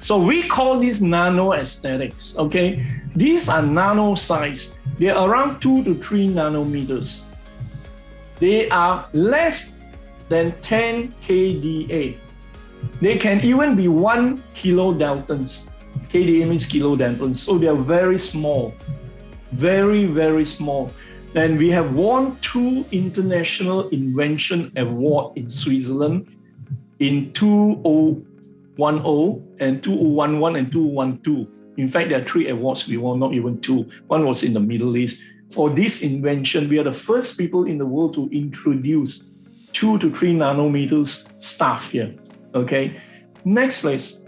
So we call this nano aesthetics, okay? These are nano size. They're around 2 to 3 nanometers. They are less than 10 kDa. They can even be 1 kilodaltons. kDa means kilodaltons. So they're very small, very, very small. And we have won 2 international invention awards in Switzerland in 2010 and 2011 and 2012. In fact, there are 3 awards we won, not even 2. One was in the Middle East. For this invention, we are the first people in the world to introduce 2 to 3 nanometers stuff here. Okay, next please.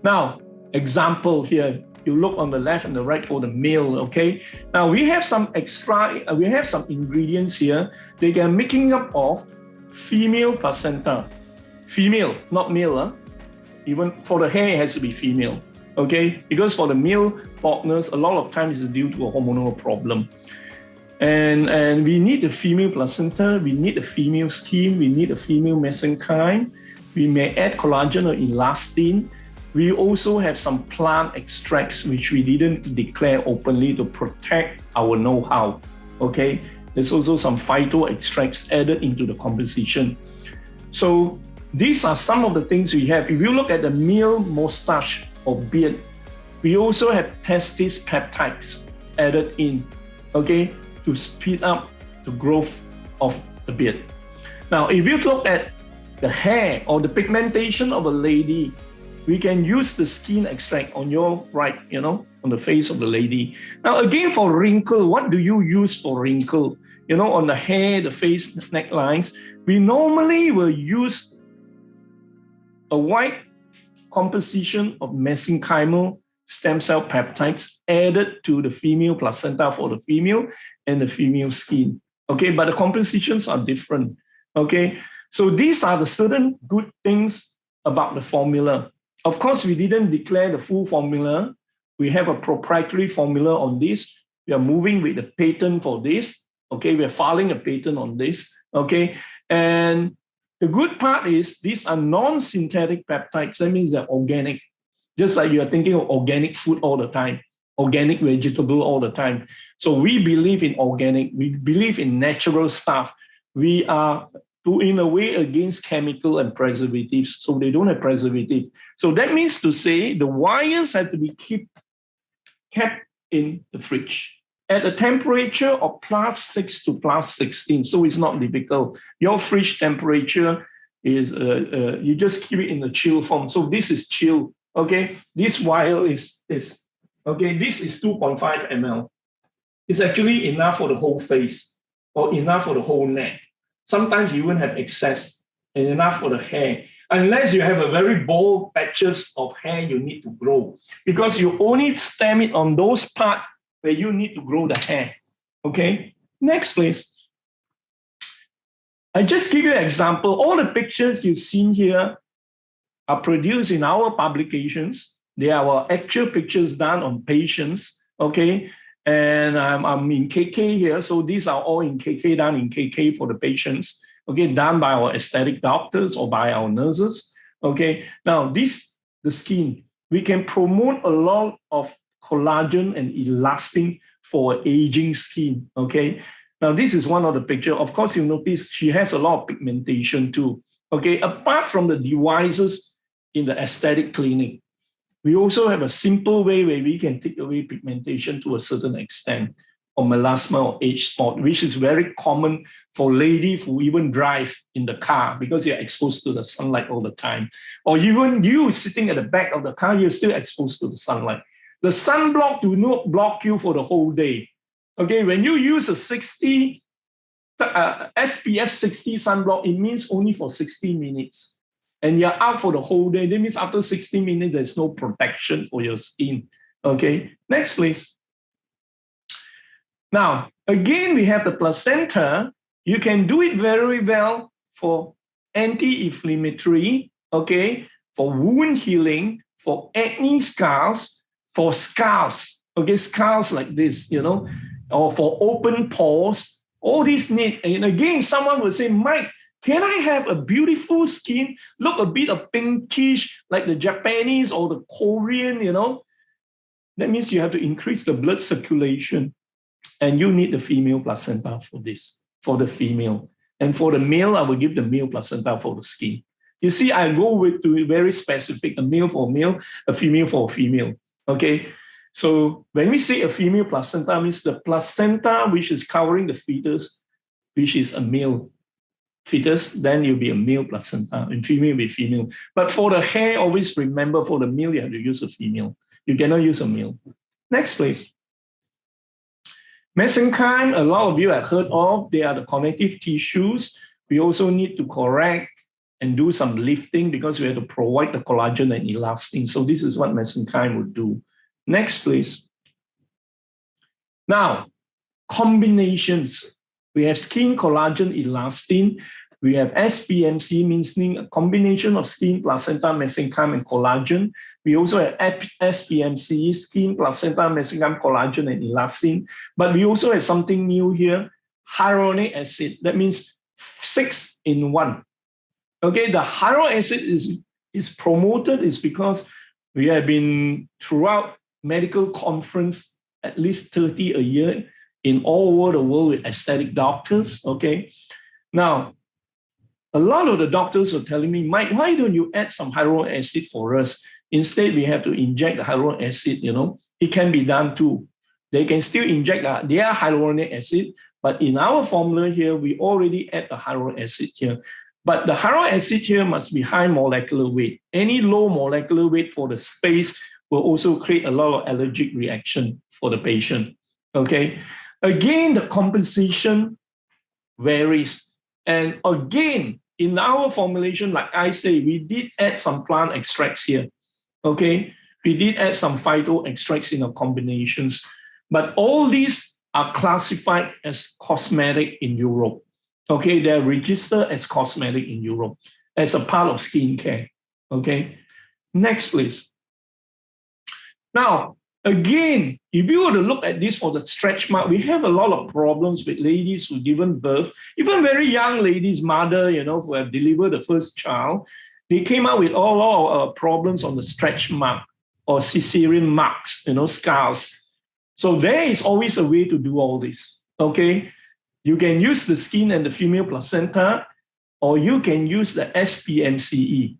Now, example here. You look on the left and the right for the male, okay? Now we have some ingredients here. They are making up of female placenta. Female, not male. Even for the hair, it has to be female, okay? Because for the male baldness, a lot of times it's due to a hormonal problem. And we need the female placenta, we need the female skin, we need a female mesenchyme. We may add collagen or elastin. We also have some plant extracts which we didn't declare openly to protect our know-how, okay? There's also some phyto extracts added into the composition. So these are some of the things we have. If you look at the male mustache or beard, we also have testis peptides added in, okay, to speed up the growth of the beard. Now, if you look at the hair or the pigmentation of a lady, we can use the skin extract on your right, on the face of the lady. Now, again, for wrinkle, what do you use for wrinkle? On the hair, the face, the necklines, we normally will use a white composition of mesenchymal stem cell peptides added to the female placenta for the female and the female skin. Okay, but the compositions are different. Okay, so these are the certain good things about the formula. Of course, we didn't declare the full formula. We have a proprietary formula on this. We are moving with the patent for this. Okay, we are filing a patent on this. Okay, and the good part is these are non-synthetic peptides. That means they're organic. Just like you are thinking of organic food all the time, organic vegetable all the time. So we believe in organic. We believe in natural stuff. We are in a way against chemical and preservatives, so they don't have preservative. So that means to say the wires have to be kept in the fridge at a temperature of +6 to +16. So it's not difficult. Your fridge temperature is you just keep it in the chill form. So this is chill. Okay, this wire is this. Okay, this is 2.5 ml. It's actually enough for the whole face or enough for the whole neck. Sometimes you won't have excess and enough for the hair, unless you have a very bold patches of hair you need to grow, because you only stem it on those parts where you need to grow the hair. Okay, next please. I just give you an example. All the pictures you've seen here are produced in our publications. They are our actual pictures done on patients. Okay. And I'm in KK here. So these are all in KK, done in KK for the patients. Okay, done by our aesthetic doctors or by our nurses. Okay, now the skin, we can promote a lot of collagen and elastin for aging skin. Okay, now this is one of the pictures. Of course, you notice she has a lot of pigmentation too. Okay, apart from the devices in the aesthetic clinic, we also have a simple way where we can take away pigmentation to a certain extent, or melasma or age spot, which is very common for ladies who even drive in the car because you're exposed to the sunlight all the time. Or even you sitting at the back of the car, you're still exposed to the sunlight. The sunblock do not block you for the whole day. Okay, when you use a SPF 60 sunblock, it means only for 60 minutes. And you're out for the whole day. That means after 60 minutes, there's no protection for your skin. Okay, next please. Now, again, we have the placenta. You can do it very well for anti-inflammatory, okay, for wound healing, for acne scars, for scars, okay, scars like this, or for open pores. All these need, and again, someone will say, Mike, Can I have a beautiful skin, look a bit of pinkish, like the Japanese or the Korean, That means you have to increase the blood circulation. And you need the female placenta for this, for the female. And for the male, I will give the male placenta for the skin. You see, I go with to very specific, a male for male, a female for a female. Okay. So when we say a female placenta, means the placenta which is covering the fetus, which is a male fetus, then you'll be a male placenta, and female will be female. But for the hair, always remember for the male, you have to use a female. You cannot use a male. Next, please. Mesenchyme, a lot of you have heard of. They are the connective tissues. We also need to correct and do some lifting because we have to provide the collagen and elastin. So this is what mesenchyme would do. Next, please. Now, combinations. We have skin, collagen, elastin. We have SPMC, meaning a combination of skin, placenta, mesenchyme, and collagen. We also have SPMC, skin, placenta, mesenchyme, collagen, and elastin. But we also have something new here, hyaluronic acid. That means 6 in 1. Okay, the hyaluronic acid is promoted is because we have been throughout medical conference, at least 30 a year in all over the world with aesthetic doctors. Okay, now, a lot of the doctors were telling me, Mike, why don't you add some hyaluronic acid for us? Instead, we have to inject the hyaluronic acid, It can be done too. They can still inject their hyaluronic acid, but in our formula here, we already add the hyaluronic acid here. But the hyaluronic acid here must be high molecular weight. Any low molecular weight for the space will also create a lot of allergic reaction for the patient. Okay. Again, the composition varies. And again, in our formulation, like I say, we did add some plant extracts here. Okay. We did add some phyto extracts in our combinations. But all these are classified as cosmetic in Europe. Okay. They're registered as cosmetic in Europe as a part of skincare. Okay. Next, please. Now, again, if you were to look at this for the stretch mark, we have a lot of problems with ladies who given birth, even very young ladies, mother, who have delivered the first child. They came out with all of problems on the stretch mark or cesarean marks, scars. So there is always a way to do all this. Okay, you can use the skin and the female placenta, or you can use the SPMCE.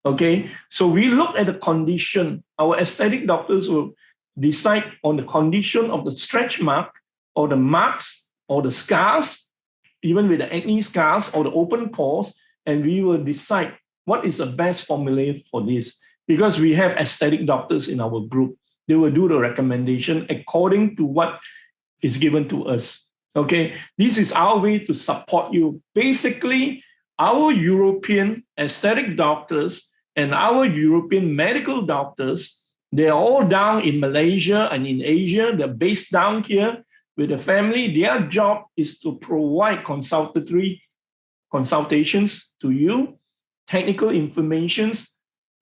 Okay, so we look at the condition. Our aesthetic doctors will decide on the condition of the stretch mark or the marks or the scars, even with the acne scars or the open pores, and we will decide what is the best formula for this. Because we have aesthetic doctors in our group, they will do the recommendation according to what is given to us. Okay, this is our way to support you. Basically, our European aesthetic doctors and our European medical doctors, they're all down in Malaysia and in Asia. They're based down here with the family. Their job is to provide consultations to you, technical informations,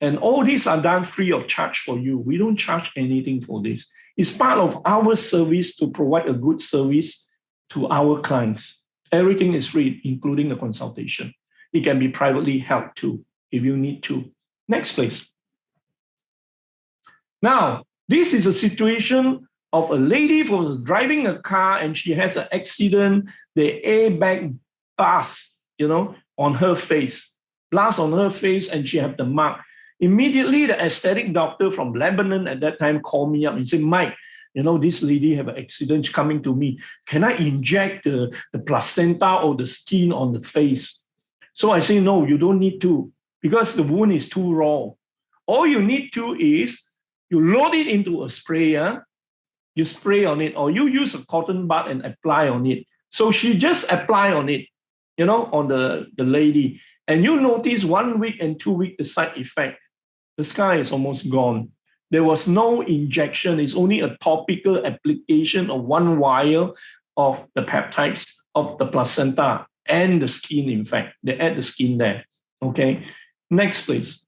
and all these are done free of charge for you. We don't charge anything for this. It's part of our service to provide a good service to our clients. Everything is free, including the consultation. It can be privately held too, if you need to. Next, please. Now, this is a situation of a lady who was driving a car and she has an accident. The airbag blast, on her face. Blast on her face and she had the mark. Immediately, the aesthetic doctor from Lebanon at that time called me up and said, Mike, this lady have an accident coming to me. Can I inject the placenta or the skin on the face? So I say, no, you don't need to, because the wound is too raw. All you need to is you load it into a sprayer, you spray on it, or you use a cotton bud and apply on it. So she just apply on it, on the lady. And you notice 1 week and 2 weeks, the side effect. The scar is almost gone. There was no injection. It's only a topical application of 1 vial of the peptides of the placenta and the skin, in fact. They add the skin there. Okay. Next, please.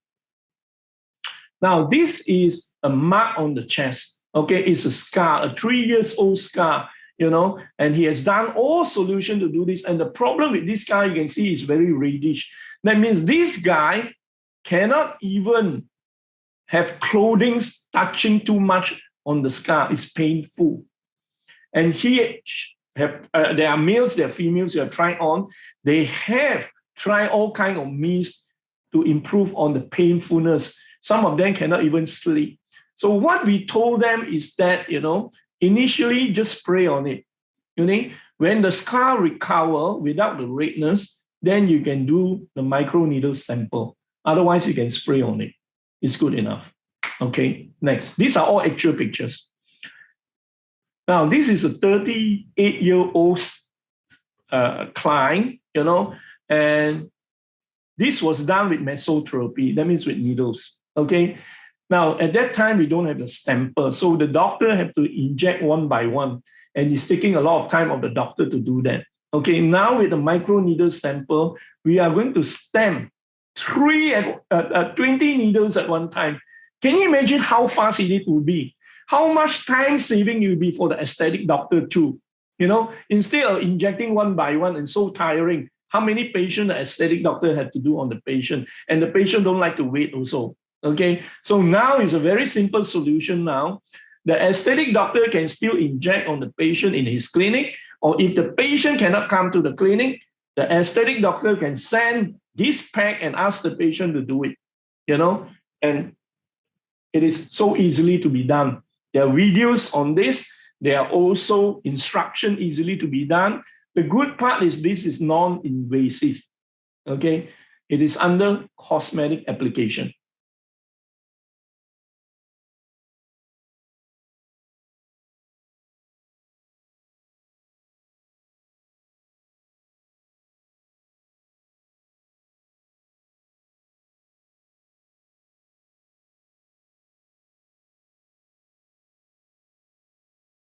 Now, this is a mark on the chest. Okay, it's a scar, a 3-year-old scar. and he has done all solutions to do this. And the problem with this guy, you can see, is very reddish. That means this guy cannot even have clothing touching too much on the scar. It's painful. And there are males, there are females who have tried on. They have tried all kinds of means to improve on the painfulness. Some of them cannot even sleep. So what we told them is that, initially just spray on it. When the scar recover without the redness, then you can do the microneedle sample. Otherwise, you can spray on it. It's good enough. Okay, next. These are all actual pictures. Now, this is a 38-year-old client, and this was done with mesotherapy. That means with needles. Okay. Now, at that time, we don't have the stamper. So the doctor had to inject one by one. And it's taking a lot of time of the doctor to do that. Okay, now with the microneedle stamper, we are going to stamp 20 needles at one time. Can you imagine how fast it would be? How much time saving it would be for the aesthetic doctor too? Instead of injecting one by one and so tiring, how many patients the aesthetic doctor had to do on the patient? And the patient don't like to wait also. Okay, so now it's a very simple solution now. The aesthetic doctor can still inject on the patient in his clinic, or if the patient cannot come to the clinic, the aesthetic doctor can send this pack and ask the patient to do it, and it is so easily to be done. There are videos on this. There are also instructions easily to be done. The good part is this is non-invasive, okay? It is under cosmetic application.